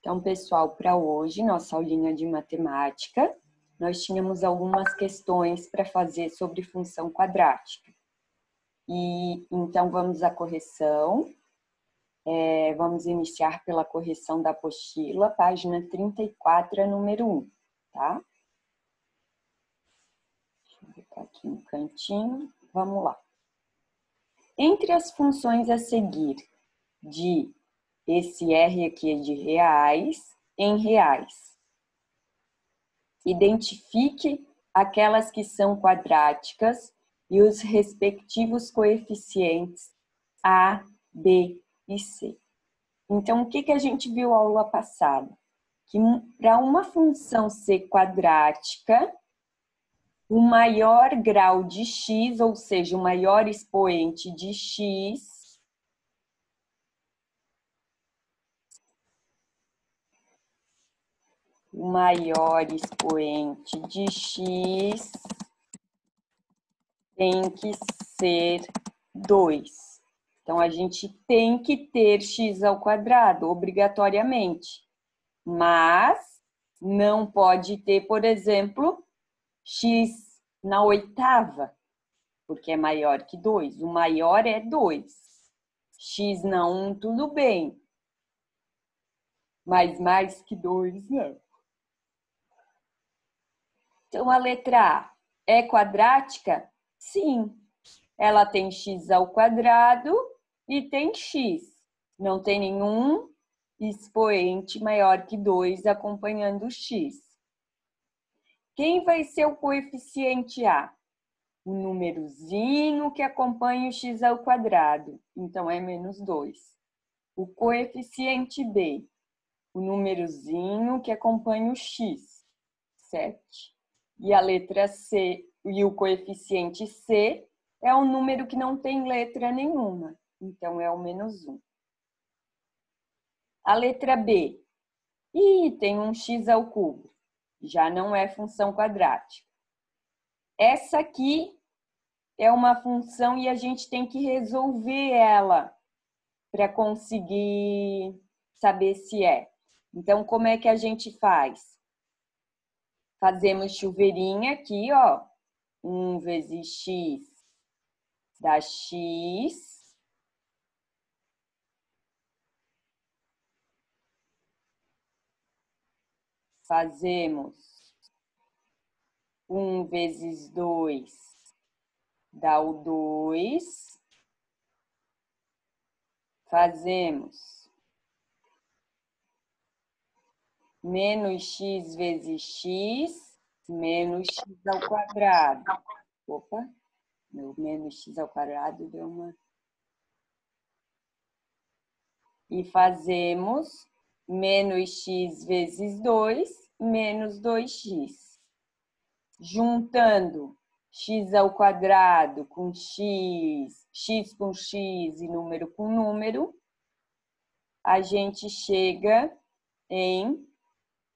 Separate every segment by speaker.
Speaker 1: Então, pessoal, para hoje, nossa aulinha de matemática, nós tínhamos algumas questões para fazer sobre função quadrática. E então, vamos à correção. Vamos iniciar pela correção da apostila, página 34, número 1, tá? Deixa eu botar aqui no cantinho. Vamos lá. Entre as funções a seguir de esse R aqui é de reais em reais, identifique aquelas que são quadráticas e os respectivos coeficientes A, B e C. Então, o que a gente viu aula passada? Que para uma função ser quadrática, o maior grau de x, ou seja, o maior expoente de x, tem que ser 2. Então, a gente tem que ter x ao quadrado, obrigatoriamente. Mas não pode ter, por exemplo, x na oitava, porque é maior que 2. O maior é 2. X na 1, tudo bem. Mas mais que 2, não. Então, a letra A é quadrática? Sim. Ela tem x ao quadrado e tem x. Não tem nenhum expoente maior que 2 acompanhando o x. Quem vai ser o coeficiente A? O númerozinho que acompanha o x ao quadrado. Então, é menos 2. O coeficiente B? O númerozinho que acompanha o x. 7. E a letra C, e o coeficiente C é um número que não tem letra nenhuma. Então, é o menos 1. A letra B. Tem um x ao cubo. Já não é função quadrática. Essa aqui é uma função e a gente tem que resolver ela para conseguir saber se é. Então, como é que a gente faz? Fazemos chuveirinho aqui, ó. 1 vezes x dá x. Fazemos 1 vezes 2 dá o 2. Fazemos menos x vezes x, menos x ao quadrado. Opa, meu menos x ao quadrado deu uma... E fazemos menos x vezes 2, menos 2x. Juntando x ao quadrado com x, x com x e número com número, a gente chega em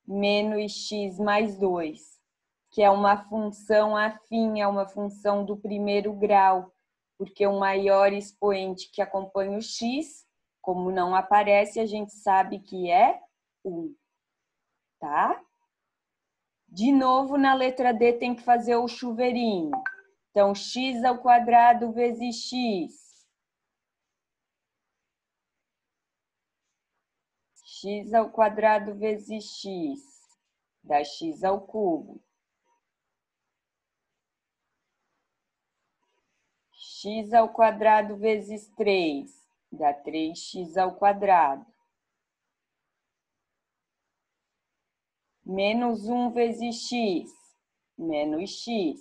Speaker 1: menos x mais 2, que é uma função afim, é uma função do primeiro grau, porque o maior expoente que acompanha o x, como não aparece, a gente sabe que é 1, tá? De novo, na letra D tem que fazer o chuveirinho. Então, x ao quadrado vezes x. X ao quadrado vezes x dá x ao cubo. X ao quadrado vezes 3 dá 3x ao quadrado. Menos 1 vezes x, menos x.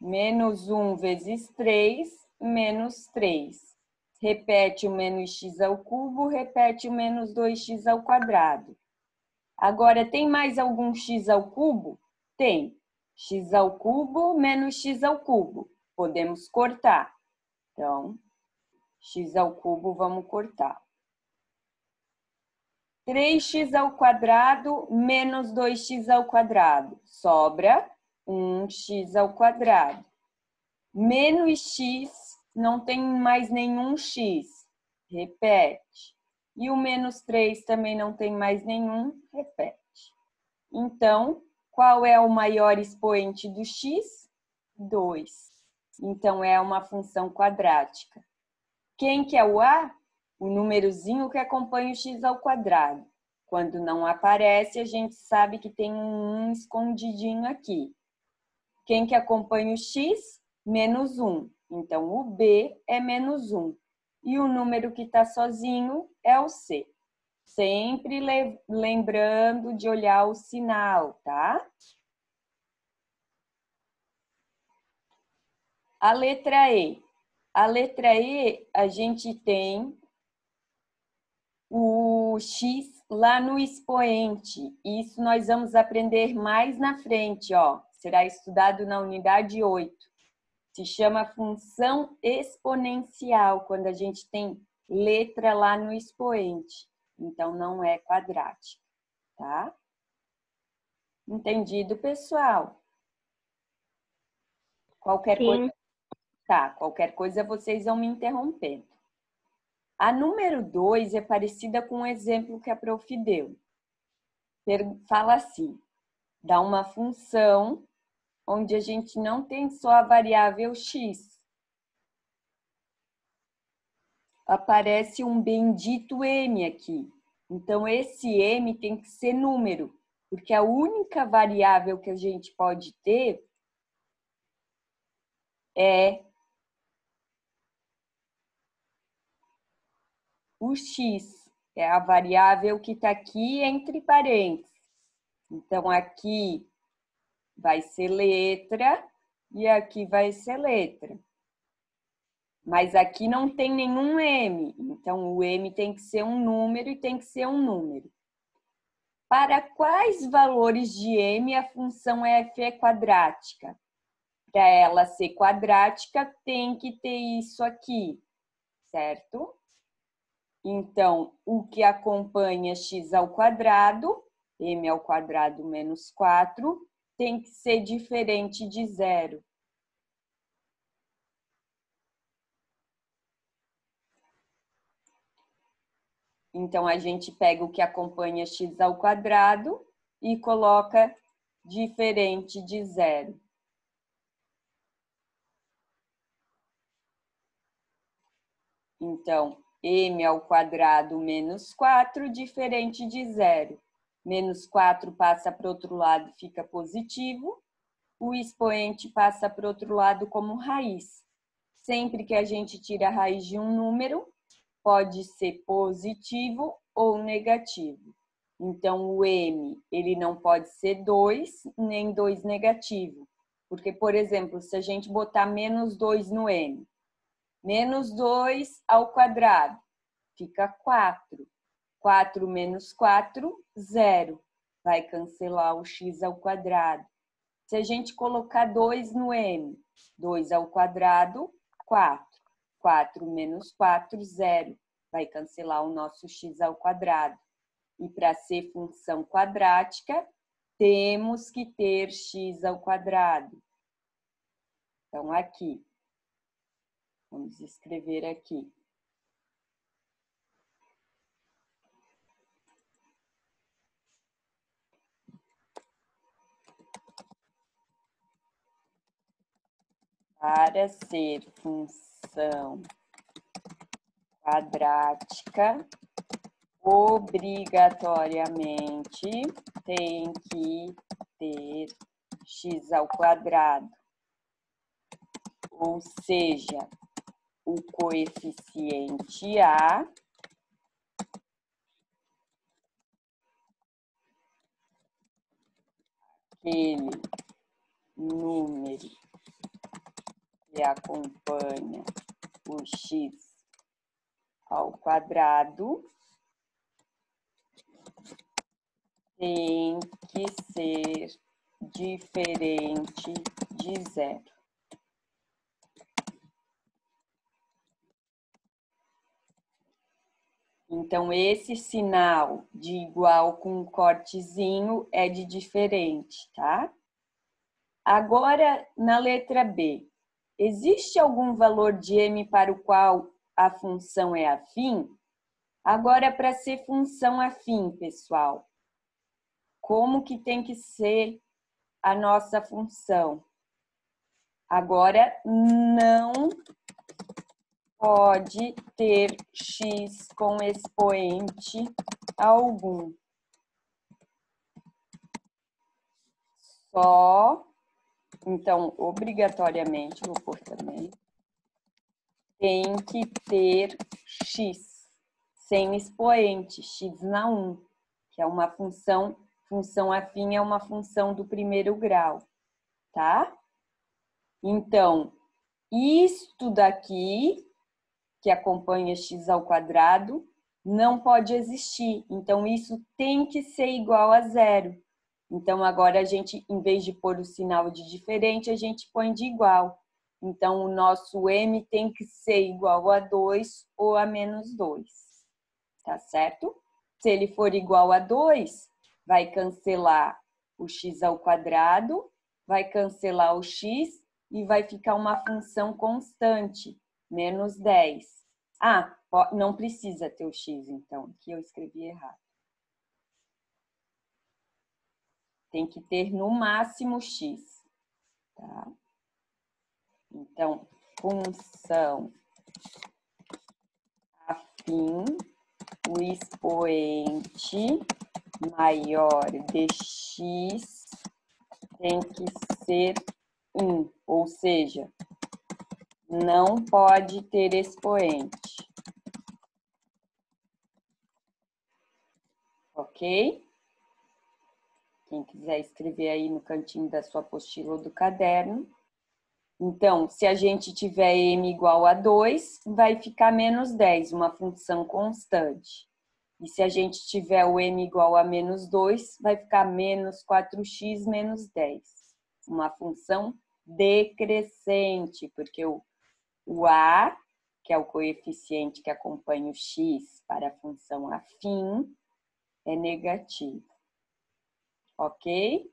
Speaker 1: Menos 1 vezes 3, menos 3. Repete o menos x ao cubo, repete o menos 2x ao quadrado. Agora, tem mais algum x ao cubo? Tem. X ao cubo menos x ao cubo. Podemos cortar. Então, x ao cubo vamos cortar. 3x ao quadrado menos 2x ao quadrado. Sobra 1x ao quadrado. Menos x, não tem mais nenhum x. repete. E o menos 3 também não tem mais nenhum, repete. Então, qual é o maior expoente do x? 2. Então, é uma função quadrática. Quem que é o a? O númerozinho que acompanha o x ao quadrado. Quando não aparece, a gente sabe que tem um 1 escondidinho aqui. Quem que acompanha o x? Menos 1. Então, o b é menos 1. E o número que está sozinho é o c. Sempre lembrando de olhar o sinal, tá? A letra E. A letra E, a gente tem o x lá no expoente. Isso nós vamos aprender mais na frente, ó. Será estudado na unidade 8. Se chama função exponencial, quando a gente tem letra lá no expoente. Então, não é quadrática, tá? Entendido, pessoal? Qualquer coisa, tá, qualquer coisa vocês vão me interrompendo. A número 2 é parecida com o exemplo que a prof deu. Fala assim, dá uma função onde a gente não tem só a variável x. Aparece um bendito m aqui. Então, esse m tem que ser número, porque a única variável que a gente pode ter é o x, é a variável que está aqui entre parênteses. Então, aqui vai ser letra e aqui vai ser letra. Mas aqui não tem nenhum m, então o m tem que ser um número e tem que ser um número. Para quais valores de m a função f é quadrática? Para ela ser quadrática, tem que ter isso aqui, certo? Então, o que acompanha x ao quadrado, m ao quadrado menos 4, tem que ser diferente de zero. Então, a gente pega o que acompanha x ao quadrado e coloca diferente de zero. Então, m ao quadrado menos 4, diferente de zero. Menos 4 passa para o outro lado, fica positivo. O expoente passa para o outro lado como raiz. Sempre que a gente tira a raiz de um número, pode ser positivo ou negativo. Então, o m, ele não pode ser 2, nem 2 negativo. Porque, por exemplo, se a gente botar menos 2 no m, menos 2 ao quadrado, fica 4. 4 menos 4, 0. Vai cancelar o x ao quadrado. Se a gente colocar 2 no m, 2 ao quadrado, 4. 4 menos 4, 0. Vai cancelar o nosso x ao quadrado. E para ser função quadrática, temos que ter x ao quadrado. Então, aqui. Vamos escrever aqui. Para ser função quadrática, obrigatoriamente tem que ter x ao quadrado. Ou seja, o coeficiente a aquele número que acompanha o x ao quadrado tem que ser diferente de zero. Então, esse sinal de igual com um cortezinho é de diferente, tá? Agora, na letra B, existe algum valor de m para o qual a função é afim, agora para ser função afim, pessoal, como que tem que ser a nossa função? Agora, não pode ter x com expoente algum. Só, então, obrigatoriamente, vou pôr também, tem que ter x sem expoente, x na 1, que é uma função afim é uma função do primeiro grau, tá? Então, isto daqui, que acompanha x ao quadrado, não pode existir. Então, isso tem que ser igual a zero. Então, agora a gente, em vez de pôr o sinal de diferente, a gente põe de igual. Então, o nosso m tem que ser igual a 2 ou a menos 2. Tá certo? Se ele for igual a 2, vai cancelar o x ao quadrado, vai cancelar o x e vai ficar uma função constante, menos 10. Ah, não precisa ter o x, então. Aqui eu escrevi errado. Tem que ter no máximo x. Tá? Então, função afim, o expoente maior de x tem que ser 1, ou seja, não pode ter expoente. Ok? Quem quiser escrever aí no cantinho da sua apostila ou do caderno. Então, se a gente tiver m igual a 2, vai ficar menos 10, uma função constante. E se a gente tiver o m igual a menos 2, vai ficar menos 4x menos 10. Uma função decrescente, porque o a, que é o coeficiente que acompanha o x para a função afim, é negativo. Ok?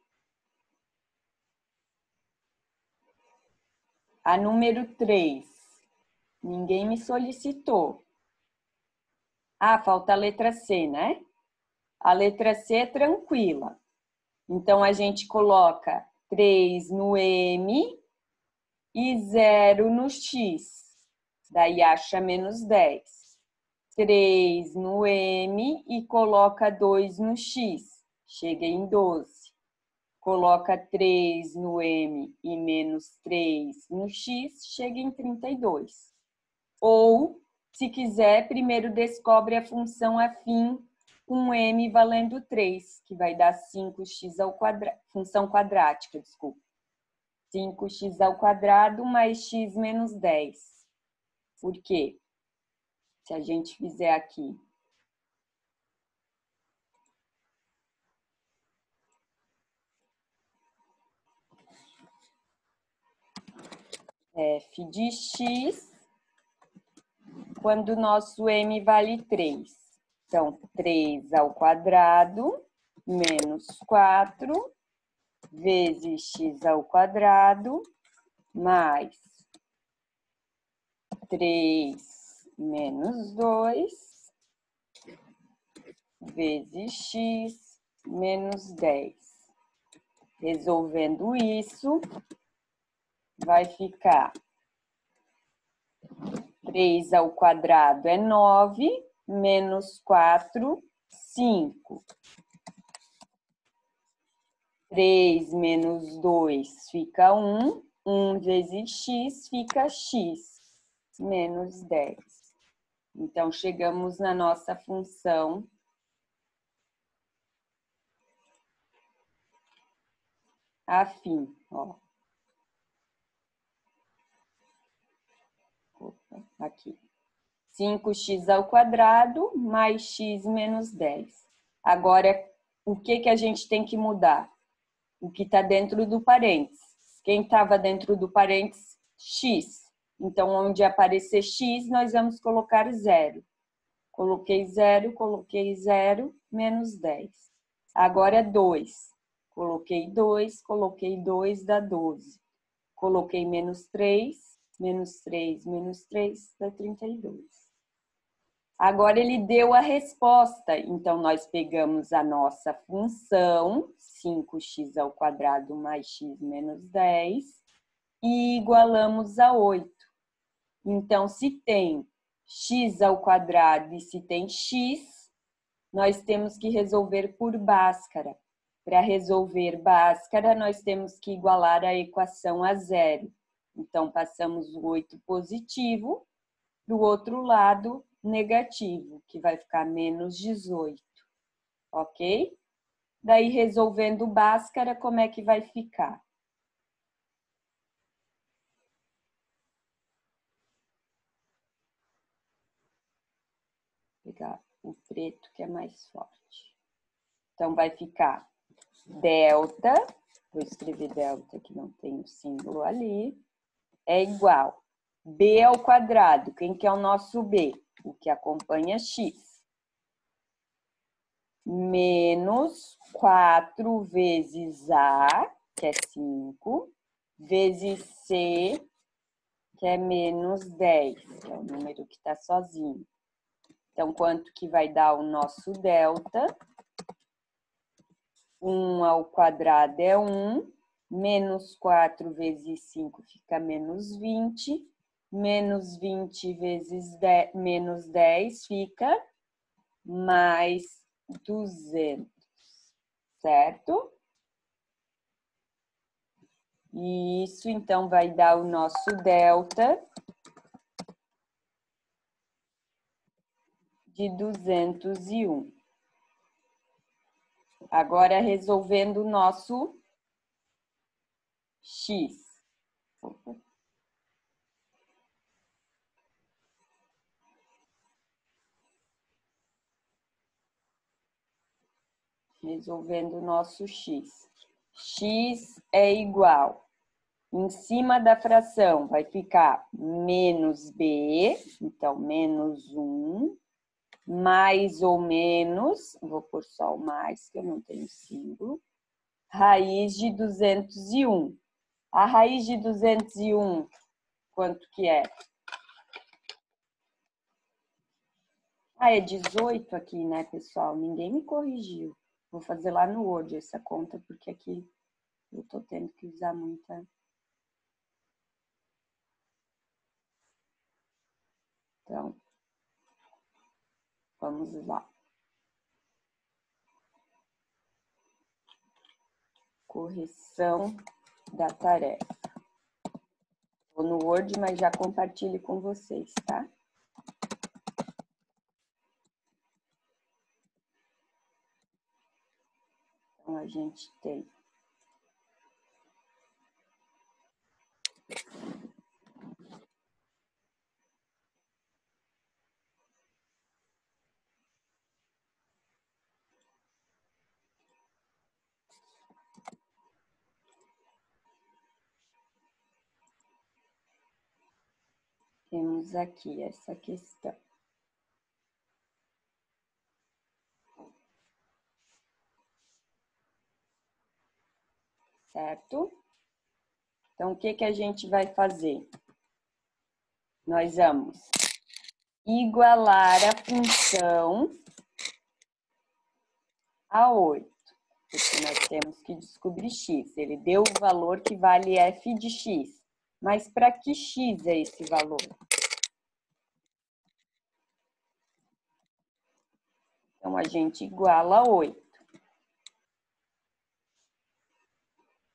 Speaker 1: A número 3. Ninguém me solicitou. Ah, falta a letra C, né? A letra C é tranquila. Então, a gente coloca 3 no M e 0 no X. Daí, acha menos 10. 3 no M e coloca 2 no X. Chega em 12. Coloca 3 no M e menos 3 no X. Chega em 32. Ou, se quiser, primeiro descobre a função afim com m valendo 3, que vai dar 5x ao quadrado, função quadrática, desculpa. 5x ao quadrado mais x menos 10. Por quê? Se a gente fizer aqui f de x, quando o nosso m vale 3. Então, 3 ao quadrado menos 4 vezes x ao quadrado mais 3 menos 2 vezes x menos 10. Resolvendo isso, vai ficar 3 ao quadrado é 9, menos 4, 5. 3 menos 2 fica 1. 1 vezes x fica x menos 10. Então, chegamos na nossa função afim, ó. Opa, aqui. 5x ao quadrado mais x menos 10. Agora, o que a gente tem que mudar? O que está dentro do parênteses. Quem estava dentro do parênteses? X. Então, onde aparecer x, nós vamos colocar 0. Coloquei 0, menos 10. Agora, 2. Coloquei 2, dá 12. Coloquei menos 3, menos 3 dá 32. Agora, ele deu a resposta. Então, nós pegamos a nossa função, 5x² mais x menos 10, e igualamos a 8. Então, se tem x² e se tem x, nós temos que resolver por Bhaskara. Para resolver Bhaskara, nós temos que igualar a equação a zero. Então, passamos o 8 positivo, do outro lado, negativo, que vai ficar menos 18, ok? Daí, resolvendo Bhaskara, como é que vai ficar? Vou pegar o preto, que é mais forte. Então, vai ficar delta, vou escrever delta, que não tem o símbolo ali, é igual b². Quem que é o nosso b? O que acompanha x. Menos 4 vezes a, que é 5, vezes c, que é menos 10, que é o número que está sozinho. Então, quanto que vai dar o nosso delta? 1² é 1, menos 4 vezes 5 fica menos 20, menos 20 vezes 10, menos 10 fica mais 200, certo? E isso, então, vai dar o nosso delta de 201. Agora, resolvendo o nosso x. Resolvendo o nosso x. X é igual, em cima da fração vai ficar menos b, então menos 1, mais ou menos, vou pôr só o mais, que eu não tenho símbolo, raiz de 201. A raiz de 201, quanto que é? Ah, é 18 aqui, né, pessoal? Ninguém me corrigiu. Vou fazer lá no Word essa conta, porque aqui eu tô tendo que usar muita... Então, vamos lá. Correção da tarefa. Estou no Word, mas já compartilho com vocês, tá? Então, a gente tem... Temos aqui essa questão. Certo? Então, o que que a gente vai fazer? Nós vamos igualar a função a 8, porque nós temos que descobrir x. Ele deu o valor que vale f de x. Mas para que x é esse valor? Então, a gente iguala a 8.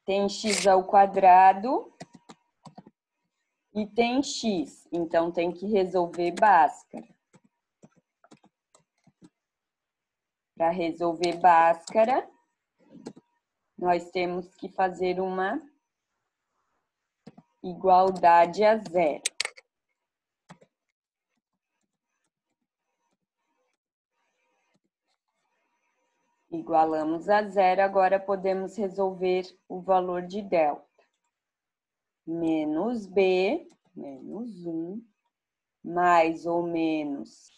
Speaker 1: Tem x² e tem x. Então, tem que resolver Bhaskara. Para resolver Bhaskara, nós temos que fazer uma igualdade a zero. Igualamos a zero, agora podemos resolver o valor de delta. Menos b, menos 1, mais ou menos...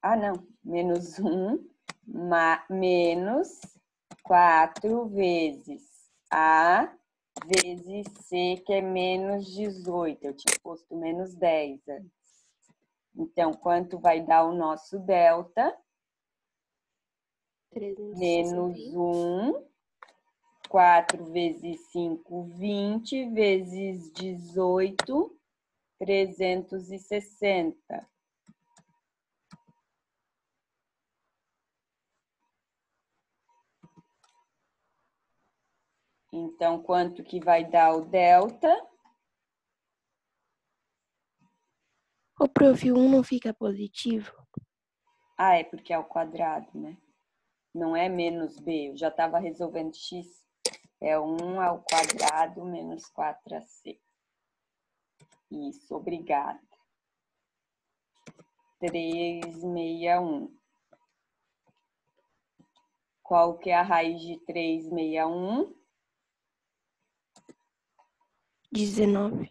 Speaker 1: Ah, não, menos 1, menos 4 vezes a vezes C, que é menos 18. Eu tinha posto menos 10 antes. Então, quanto vai dar o nosso delta?
Speaker 2: 361.
Speaker 1: Menos 1. 4 vezes 5, 20. Vezes 18, 360. Então, quanto que vai dar o delta?
Speaker 2: O prof, 1 não fica positivo?
Speaker 1: Ah, é porque é ao quadrado, né? Não é menos b. Eu já estava resolvendo x. É 1 ao quadrado menos 4ac. Isso, obrigada. 361. Qual que é a raiz de 361?
Speaker 2: 19.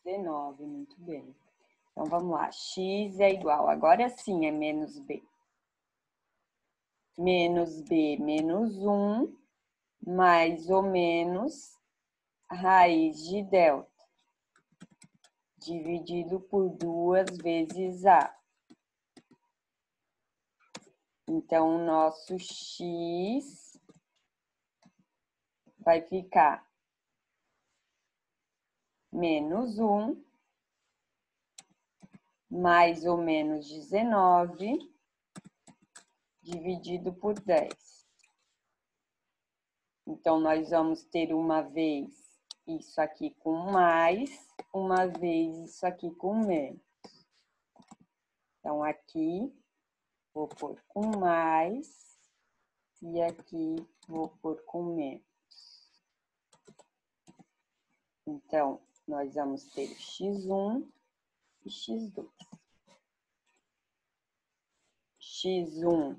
Speaker 1: 19, muito bem. Então, vamos lá. X é igual, agora sim é menos b. Menos b menos 1, mais ou menos raiz de delta, dividido por 2 vezes a. Então, o nosso x vai ficar menos 1, mais ou menos 19, dividido por 10. Então, nós vamos ter uma vez isso aqui com mais, uma vez isso aqui com menos. Então, aqui vou pôr com mais e aqui vou pôr com menos. Então, nós vamos ter x1 e x2. x1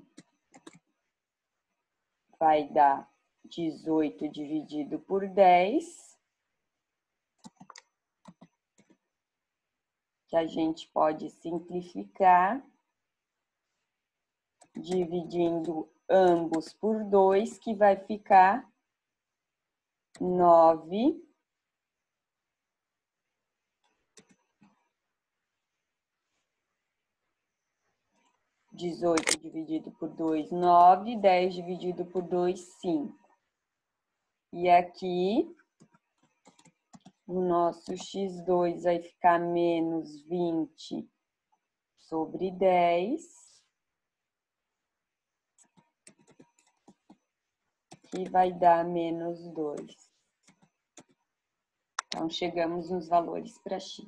Speaker 1: vai dar 18 dividido por 10, que a gente pode simplificar, dividindo ambos por 2, que vai ficar 9. 18 dividido por 2, 9. 10 dividido por 2, 5. E aqui, o nosso x2 vai ficar menos 20 sobre 10, que vai dar menos 2. Então, chegamos nos valores para x.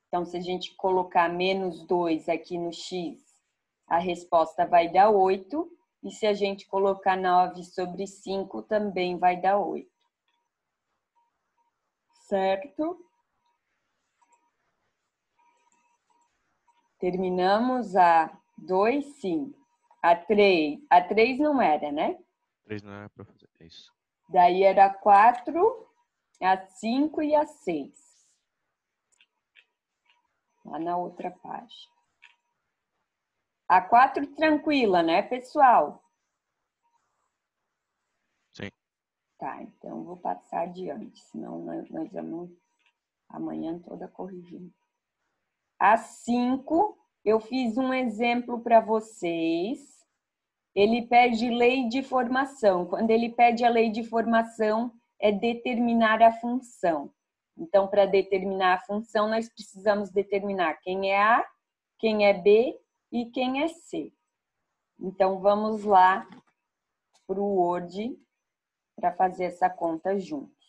Speaker 1: Então, se a gente colocar menos 2 aqui no x, a resposta vai dar 8. E se a gente colocar 9 sobre 5, também vai dar 8. Certo? Terminamos a 2, sim. A 3. A 3 não era, né?
Speaker 3: 3 não era para fazer, é isso.
Speaker 1: Daí era a 4, a 5 e a 6. Lá na outra página. A 4 tranquila, né, pessoal?
Speaker 3: Sim.
Speaker 1: Tá, então vou passar adiante, senão nós vamos amanhã toda corrigindo. A 5, eu fiz um exemplo para vocês. Ele pede lei de formação. Quando ele pede a lei de formação, é determinar a função. Então, para determinar a função, nós precisamos determinar quem é A, quem é B e quem é C. Então, vamos lá para o Word para fazer essa conta juntos.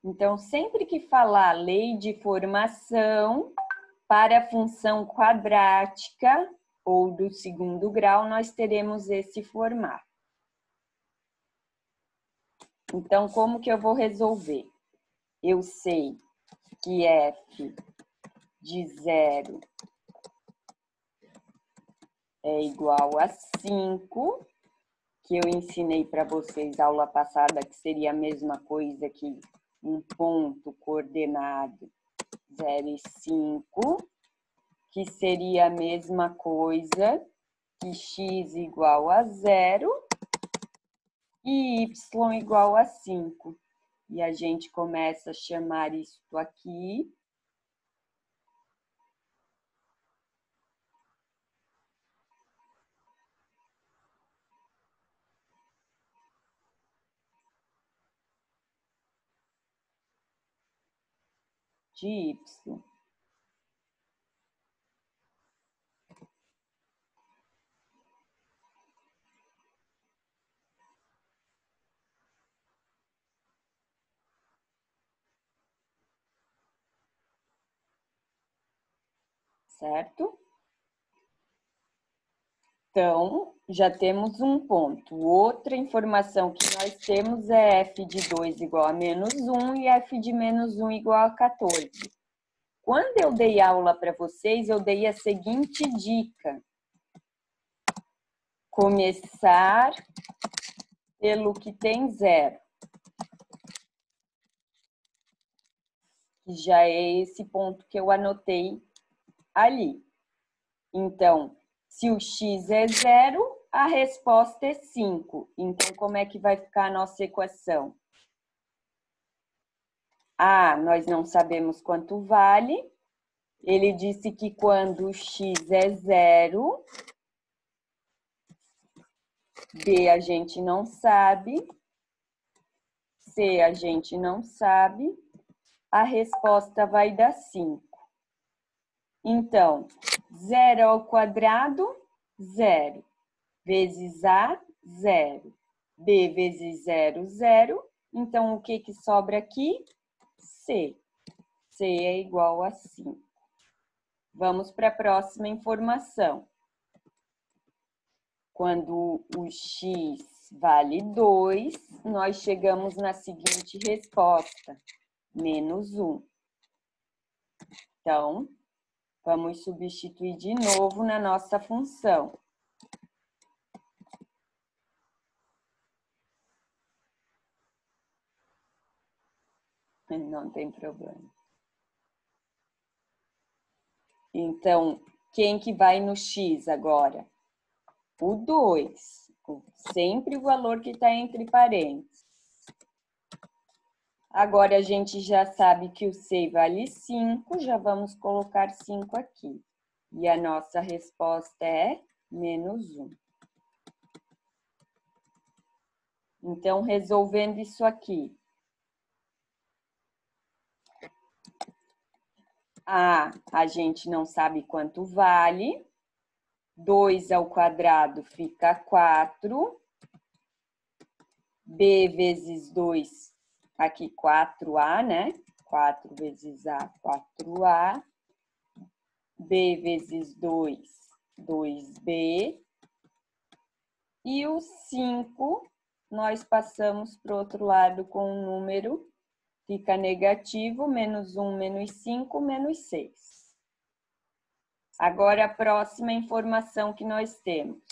Speaker 1: Então, sempre que falar lei de formação para a função quadrática ou do segundo grau, nós teremos esse formato. Então, como que eu vou resolver? Eu sei que f de 0 é igual a 5, que eu ensinei para vocês na aula passada, que seria a mesma coisa que um ponto coordenado 0 e 5, que seria a mesma coisa que x igual a 0 e y igual a 5. E a gente começa a chamar isso aqui de y. Certo? Então, já temos um ponto. Outra informação que nós temos é f de 2 igual a menos 1 e f de menos 1 igual a 14. Quando eu dei aula para vocês, eu dei a seguinte dica. Começar pelo que tem 0. Que já é esse ponto que eu anotei ali. Então, se o x é 0, a resposta é 5. Então, como é que vai ficar a nossa equação? A, nós não sabemos quanto vale. Ele disse que quando o x é 0, B a gente não sabe, C a gente não sabe, a resposta vai dar 5. Então, 0 ao quadrado, 0. Vezes A, 0. B vezes 0, 0. Então, o que sobra aqui? C. C é igual a 5. Vamos para a próxima informação. Quando o x vale 2, nós chegamos na seguinte resposta, menos 1. Então, vamos substituir de novo na nossa função. Não tem problema. Então, quem que vai no x agora? O 2. Sempre o valor que está entre parênteses. Agora, a gente já sabe que o C vale 5, já vamos colocar 5 aqui. E a nossa resposta é menos 1. Então, resolvendo isso aqui. A gente não sabe quanto vale. 2 ao quadrado fica 4. B vezes 2, aqui 4A, né? 4 vezes A, 4A. B vezes 2, 2B. E o 5, nós passamos para o outro lado com um número, fica negativo, menos 1, menos 5, menos 6. Agora, a próxima informação que nós temos.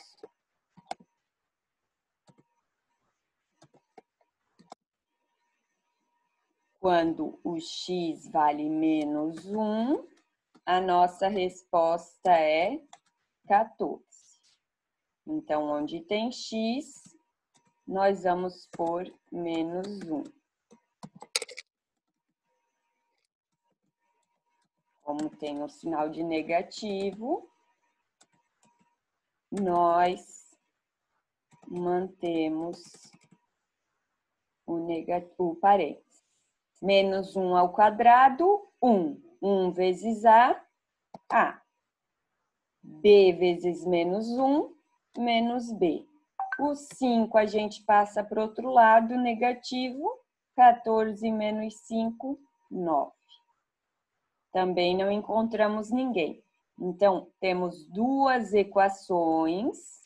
Speaker 1: Quando o x vale menos 1, a nossa resposta é 14. Então, onde tem x, nós vamos pôr menos 1. Como tem o sinal de negativo, nós mantemos o parênteses. Menos 1 ao quadrado, 1. 1 vezes A. B vezes menos 1, menos B. O 5 a gente passa para o outro lado, negativo. 14 menos 5, 9. Também não encontramos ninguém. Então, temos duas equações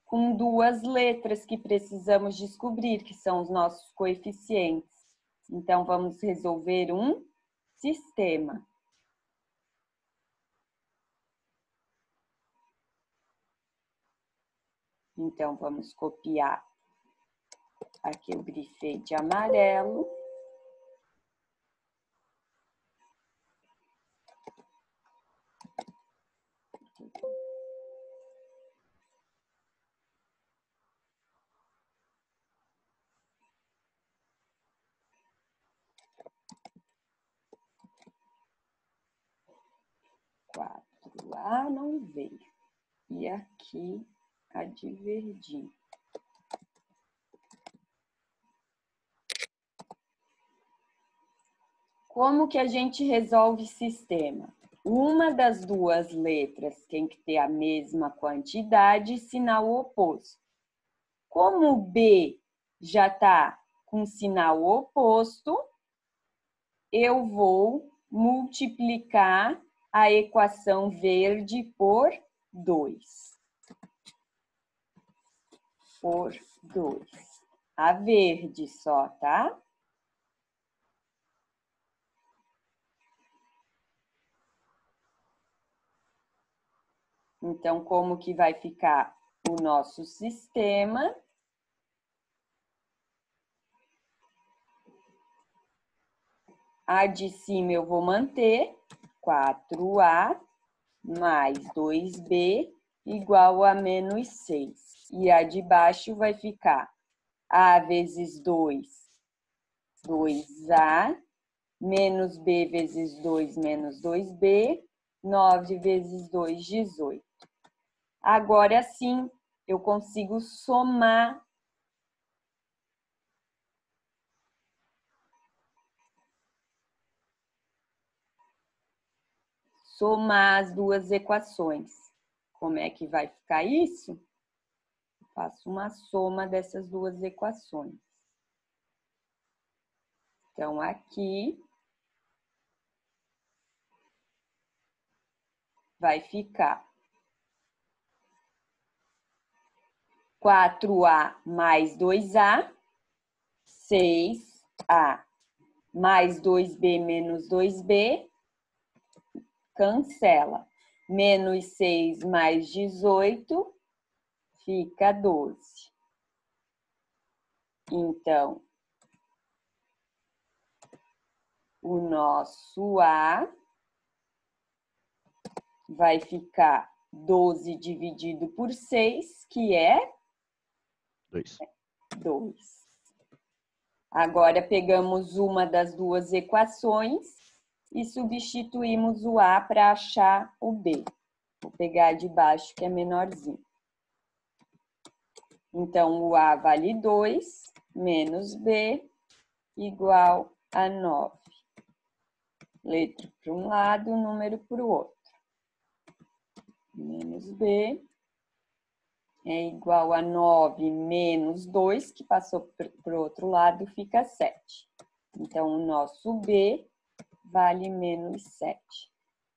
Speaker 1: com duas letras que precisamos descobrir, que são os nossos coeficientes. Então, vamos resolver um sistema. Então, vamos copiar. Aqui eu grifei de amarelo. A não veio. E aqui a de verdinho. Como que a gente resolve sistema? Uma das duas letras tem que ter a mesma quantidade e sinal oposto. Como o B já está com sinal oposto, eu vou multiplicar a equação verde por 2. Por 2. A verde só, tá? Então, como que vai ficar o nosso sistema? A de cima eu vou manter, 4A mais 2B igual a menos 6. E a de baixo vai ficar A vezes 2, 2A, menos B vezes 2, menos 2B, 9 vezes 2, 18. Agora sim, eu consigo somar as duas equações. Como é que vai ficar isso? Faço uma soma dessas duas equações. Então, aqui vai ficar 4A mais 2A, 6A mais 2B menos 2B, cancela. Menos 6 mais 18, fica 12. Então, o nosso A vai ficar 12 dividido por 6, que é 2. Agora, pegamos uma das duas equações e substituímos o A para achar o B. Vou pegar de baixo, que é menorzinho. Então, o A vale 2, menos B, igual a 9. Letra para um lado, número para o outro. Menos B é igual a 9 menos 2, que passou para o outro lado, fica 7. Então, o nosso B vale menos 7.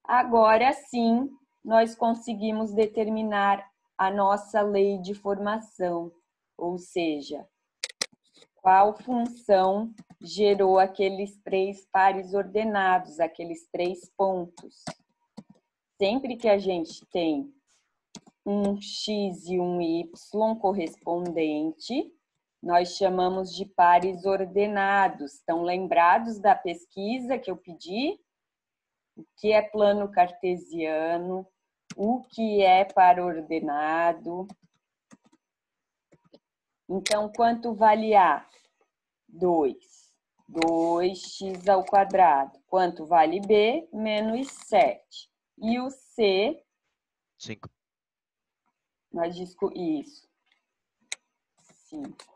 Speaker 1: Agora sim, nós conseguimos determinar a nossa lei de formação, ou seja, qual função gerou aqueles 3 pares ordenados, aqueles 3 pontos. Sempre que a gente tem um x e um y correspondente, nós chamamos de pares ordenados. Estão lembrados da pesquisa que eu pedi? O que é plano cartesiano? O que é par ordenado? Então, quanto vale A? 2. 2x ao quadrado. Quanto vale B? Menos 7. E o C?
Speaker 3: 5.
Speaker 1: Isso. 5.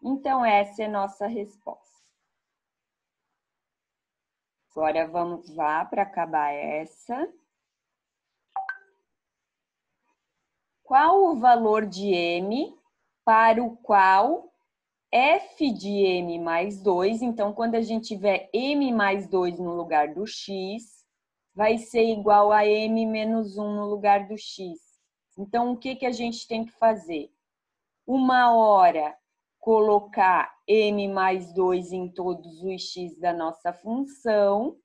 Speaker 1: Então, essa é a nossa resposta. Agora, vamos lá para acabar essa. Qual o valor de M para o qual f de M mais 2, então, quando a gente tiver M mais 2 no lugar do X, vai ser igual a M menos 1 no lugar do X. Então, o que a gente tem que fazer? Uma hora, colocar M mais 2 em todos os X da nossa função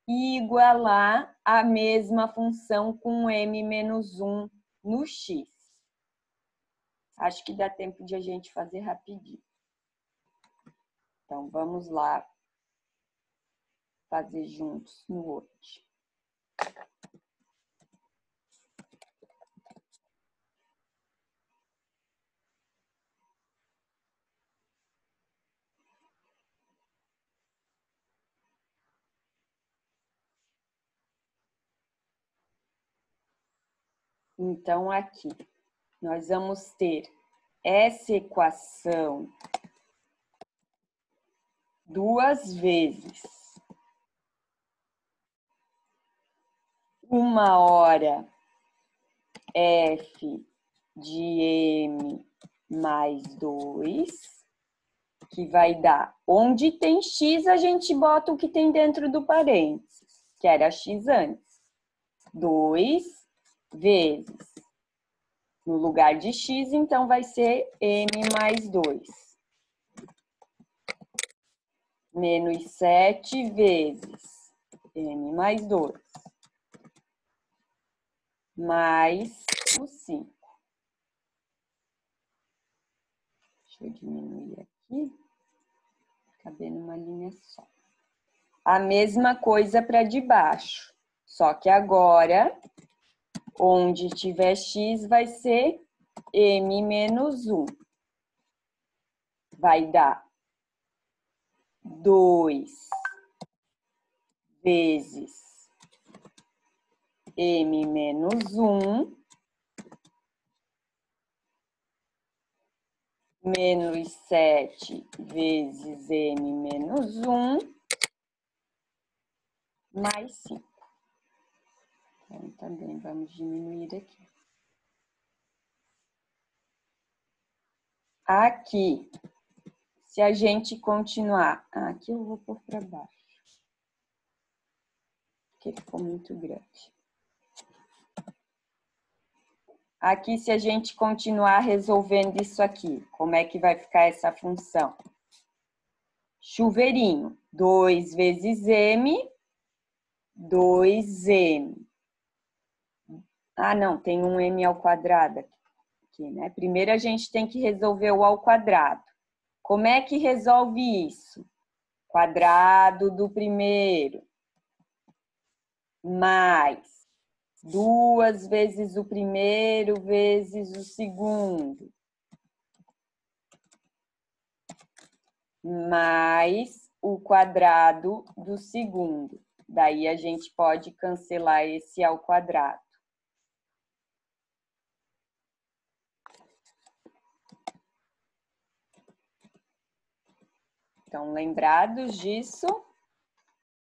Speaker 1: e igualar a mesma função com M menos 1 no X. Acho que dá tempo de a gente fazer rapidinho. Então, vamos lá fazer juntos no Word. Então, aqui, nós vamos ter essa equação duas vezes. 1/hora f de m mais 2, que vai dar, onde tem x, a gente bota o que tem dentro do parênteses, que era x antes. 2 vezes, no lugar de x, então vai ser m mais 2. Menos 7 vezes m mais 2. Mais o 5. Deixa eu diminuir aqui. Caber numa linha só. A mesma coisa para de baixo. Só que agora, onde tiver x, vai ser m menos 1. Vai dar 2 vezes m menos 1 menos 7 vezes m menos 1 mais 5. Então, também vamos diminuir aqui. Aqui, se a gente continuar... aqui eu vou pôr para baixo, porque ficou muito grande. Aqui, se a gente continuar resolvendo isso aqui, como é que vai ficar essa função? Chuveirinho, 2 vezes m, 2m. Não, tem um m ao quadrado aqui, né? Primeiro a gente tem que resolver o ao quadrado. Como é que resolve isso? Quadrado do primeiro, mais 2 vezes o primeiro vezes o segundo, mais o quadrado do segundo. Daí a gente pode cancelar esse ao quadrado. Então, lembrados disso?